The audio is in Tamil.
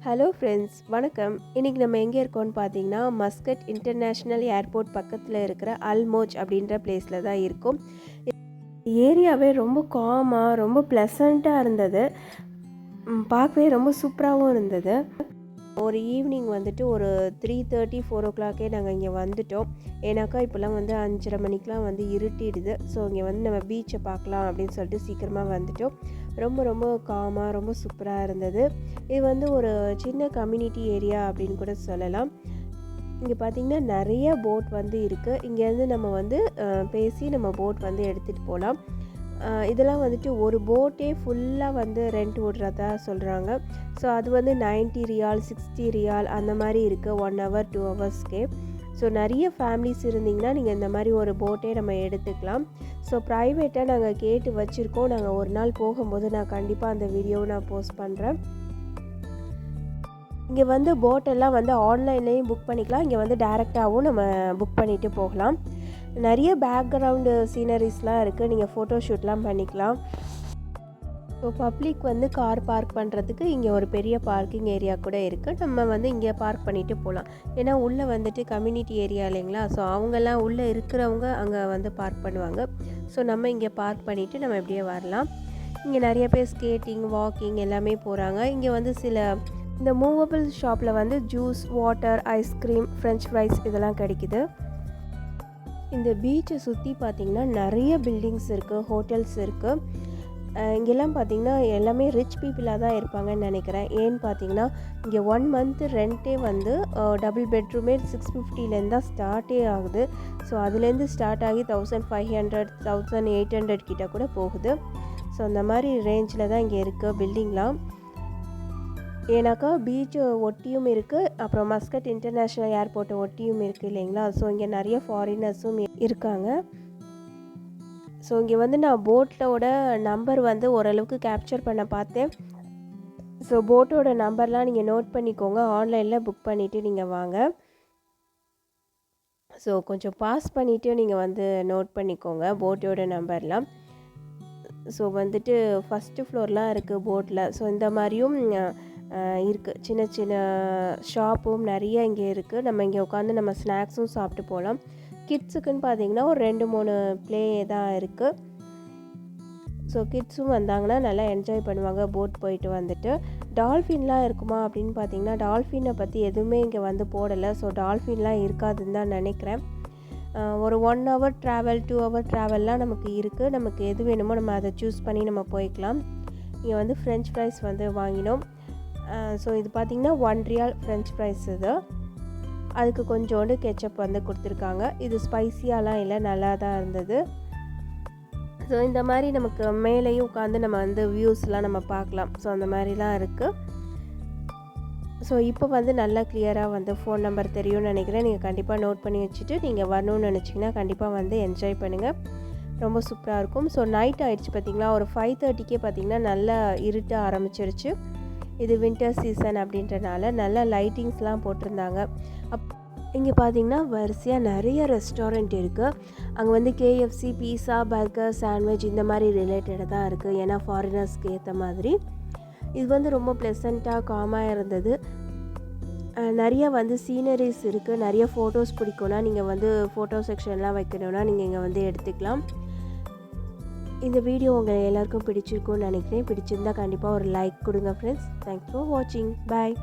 ஹலோ ஃப்ரெண்ட்ஸ், வணக்கம். இன்றைக்கி நம்ம எங்கே இருக்கோம்னு பார்த்தீங்கன்னா, மஸ்கட் இன்டர்நேஷ்னல் ஏர்போர்ட் பக்கத்தில் இருக்கிற அல்மோஜ் அப்படின்ற பிளேஸில் தான் இருக்கும். ஏரியாவே ரொம்ப காமாக, ரொம்ப ப்ளசண்ட்டாக இருந்தது. பார்க்கவே ரொம்ப சூப்பராகவும் இருந்தது. ஒரு ஈவினிங் வந்துட்டு ஒரு 3:30 4 நாங்கள் இங்கே வந்துட்டோம். ஏன்னாக்கா இப்போல்லாம் வந்து 5:30 மணிக்கெலாம் வந்து இருட்டிடுது. ஸோ இங்கே வந்து நம்ம பீச்சை பார்க்கலாம் அப்படின்னு சொல்லிட்டு சீக்கிரமாக வந்துட்டோம். ரொம்ப ரொம்ப காமாக, ரொம்ப சூப்பராக இருந்தது. இது வந்து ஒரு சின்ன கம்யூனிட்டி ஏரியா அப்படின்னு கூட சொல்லலாம். இங்கே பார்த்திங்கன்னா நிறைய போட் வந்து இருக்குது. இங்கேருந்து நம்ம வந்து பேசி நம்ம போட் வந்து எடுத்துகிட்டு போகலாம். இதெல்லாம் வந்துட்டு ஒரு போட்டே ஃபுல்லாக வந்து ரெண்ட் விடுறதா சொல்கிறாங்க. ஸோ அது வந்து 90 ரியால் 60 ரியால் அந்த மாதிரி இருக்குது 1 hour 2 ஹவர்ஸ்க்கே. ஸோ நிறைய ஃபேமிலிஸ் இருந்திங்கன்னா நீங்கள் இந்த மாதிரி ஒரு போட்டே நம்ம எடுத்துக்கலாம். ஸோ ப்ரைவேட்டாக நாங்கள் கேட்டு வச்சுருக்கோம். நாங்கள் ஒரு நாள் போகும்போது நான் கண்டிப்பாக அந்த வீடியோவை நான் போஸ்ட் பண்ணுறேன். இங்கே வந்து போட்டெல்லாம் வந்து ஆன்லைன்லேயும் புக் பண்ணிக்கலாம். இங்கே வந்து டைரெக்டாகவும் நம்ம புக் பண்ணிவிட்டு போகலாம். நிறைய பேக்ரவுண்டு சீனரிஸ்லாம் இருக்குது. நீங்கள் ஃபோட்டோ ஷூட்லாம் பண்ணிக்கலாம். ஸோ பப்ளிக் வந்து கார் பார்க் பண்ணுறதுக்கு இங்கே ஒரு பெரிய பார்க்கிங் ஏரியா கூட இருக்குது. நம்ம வந்து இங்கே பார்க் பண்ணிவிட்டு போகலாம். ஏன்னா உள்ளே வந்துட்டு கம்யூனிட்டி ஏரியா இல்லைங்களா. ஸோ அவங்கெல்லாம் உள்ளே இருக்கிறவங்க அங்கே வந்து பார்க் பண்ணுவாங்க. ஸோ நம்ம இங்கே பார்க் பண்ணிவிட்டு நம்ம இப்படியே வரலாம். இங்கே நிறைய பேர் ஸ்கேட்டிங், வாக்கிங் எல்லாமே போகிறாங்க. இங்கே வந்து இந்த மூவபிள் ஷாப்பில் வந்து juice, water, ice cream, french fries இதெல்லாம் கிடைக்குது. இந்த பீச்சை சுற்றி பார்த்திங்கன்னா நிறைய பில்டிங்ஸ் இருக்குது, ஹோட்டல்ஸ் இருக்குது. இங்கெல்லாம் பார்த்திங்கன்னா எல்லாமே ரிச் பீப்புளாக தான் இருப்பாங்கன்னு நினைக்கிறேன். ஏன்னு பார்த்தீங்கன்னா இங்கே 1 month ரெண்ட்டே வந்து டபுள் பெட்ரூமே 650லேருந்து தான் ஸ்டார்ட்டே ஆகுது. ஸோ அதுலேருந்து ஸ்டார்ட் ஆகி 1500 1800 கிட்ட கூட போகுது. ஸோ அந்த மாதிரி ரேஞ்சில் தான் இங்கே இருக்குது பில்டிங்லாம். ஏன்னாக்கா பீச்சை ஒட்டியும் இருக்குது, அப்புறம் மஸ்கட் இன்டர்நேஷ்னல் ஏர்போர்ட்டை ஒட்டியும் இருக்குது இல்லைங்களா. ஸோ இங்கே நிறைய ஃபாரினர்ஸும் இருக்காங்க. ஸோ இங்கே வந்து நான் போட்டோட நம்பர் வந்து ஓரளவுக்கு கேப்சர் பண்ண பார்த்தேன். ஸோ போட்டோட நம்பர்லாம் நீங்கள் நோட் பண்ணிக்கோங்க. ஆன்லைனில் புக் பண்ணிவிட்டு நீங்கள் வாங்க. ஸோ கொஞ்சம் பாஸ் பண்ணிவிட்டு நீங்கள் வந்து நோட் பண்ணிக்கோங்க போட்டோட நம்பர்லாம். ஸோ வந்துட்டு ஃபஸ்ட்டு ஃப்ளோர்லாம் இருக்குது போட்டில். ஸோ இந்த மாதிரியும் இருக்குது. சின்ன சின்ன ஷாப்பும் நிறைய இங்கே இருக்குது. நம்ம இங்கே உட்காந்து நம்ம ஸ்நாக்ஸும் சாப்பிட்டு போகலாம். கிட்ஸுக்குன்னு பார்த்தீங்கன்னா ஒரு 2-3 ப்ளே தான் இருக்குது. ஸோ கிட்ஸும் வந்தாங்கன்னா நல்லா என்ஜாய் பண்ணுவாங்க போட் போயிட்டு வந்துட்டு. டால்ஃபின்லாம் இருக்குமா அப்படின்னு பார்த்தீங்கன்னா டால்ஃபினை பற்றி எதுவுமே இங்கே வந்து போடலை. ஸோ டால்ஃபின்லாம் இருக்காதுன்னு தான் நினைக்கிறேன். ஒரு 1 hour ட்ராவல் 2 hour ட்ராவல்லாம் நமக்கு இருக்குது. நமக்கு எது வேணுமோ நம்ம அதை சூஸ் பண்ணி நம்ம போய்க்கலாம். இங்கே வந்து ஃப்ரெஞ்ச் ஃப்ரைஸ் வந்து வாங்கினோம். ஸோ இது பார்த்திங்கன்னா 1 ரியால் ஃப்ரெஞ்ச் ஃப்ரைஸ் இது. அதுக்கு கொஞ்சோண்டு கெச்சப் வந்து கொடுத்துருக்காங்க. இது ஸ்பைஸியாலாம் இல்லை, நல்லா தான் இருந்தது. ஸோ இந்த மாதிரி நமக்கு மேலேயும் உட்காந்து நம்ம வந்து வியூஸ்லாம் நம்ம பார்க்கலாம். ஸோ அந்த மாதிரிலாம் இருக்குது. ஸோ இப்போ வந்து நல்லா கிளியராக வந்து ஃபோன் நம்பர் தெரியும்னு நினைக்கிறேன். நீங்கள் கண்டிப்பாக நோட் பண்ணி வச்சுட்டு நீங்கள் வரணும்னு நினச்சிங்கன்னா கண்டிப்பாக வந்து என்ஜாய் பண்ணுங்கள். ரொம்ப சூப்பராக இருக்கும். ஸோ நைட் ஆகிடுச்சு பார்த்திங்களா. ஒரு 5:30க்கே பார்த்திங்கன்னா நல்லா இருட்ட ஆரம்பிச்சிருச்சு. இது வின்டர் சீசன் அப்படின்றனால நல்லா லைட்டிங்ஸ்லாம் போட்டிருந்தாங்க. இங்கே பார்த்திங்கன்னா வரிசையாக நிறைய ரெஸ்டாரண்ட் இருக்குது. அங்கே வந்து KFC, பீஸா, பர்கர், சாண்ட்விச் இந்த மாதிரி ரிலேட்டடாக தான் இருக்குது. ஏன்னா ஃபாரினர்ஸ்க்கு ஏற்ற மாதிரி இது வந்து ரொம்ப ப்ளசண்ட்டாக காமாக இருந்தது. நிறைய வந்து சீனரிஸ் இருக்குது. நிறைய ஃபோட்டோஸ் பிடிக்கும்னா நீங்கள் வந்து ஃபோட்டோ செக்ஷன்லாம் வைக்கணும்னா நீங்கள் இங்கே வந்து எடுத்துக்கலாம். இந்த வீடியோ உங்கள் எல்லாருக்கும் பிடிச்சிருக்கும்னு நினைக்கிறேன். பிடிச்சிருந்தால் கண்டிப்பாக ஒரு லைக் கொடுங்க ஃப்ரெண்ட்ஸ். தேங்க்ஸ் ஃபார் வாட்சிங். பாய்.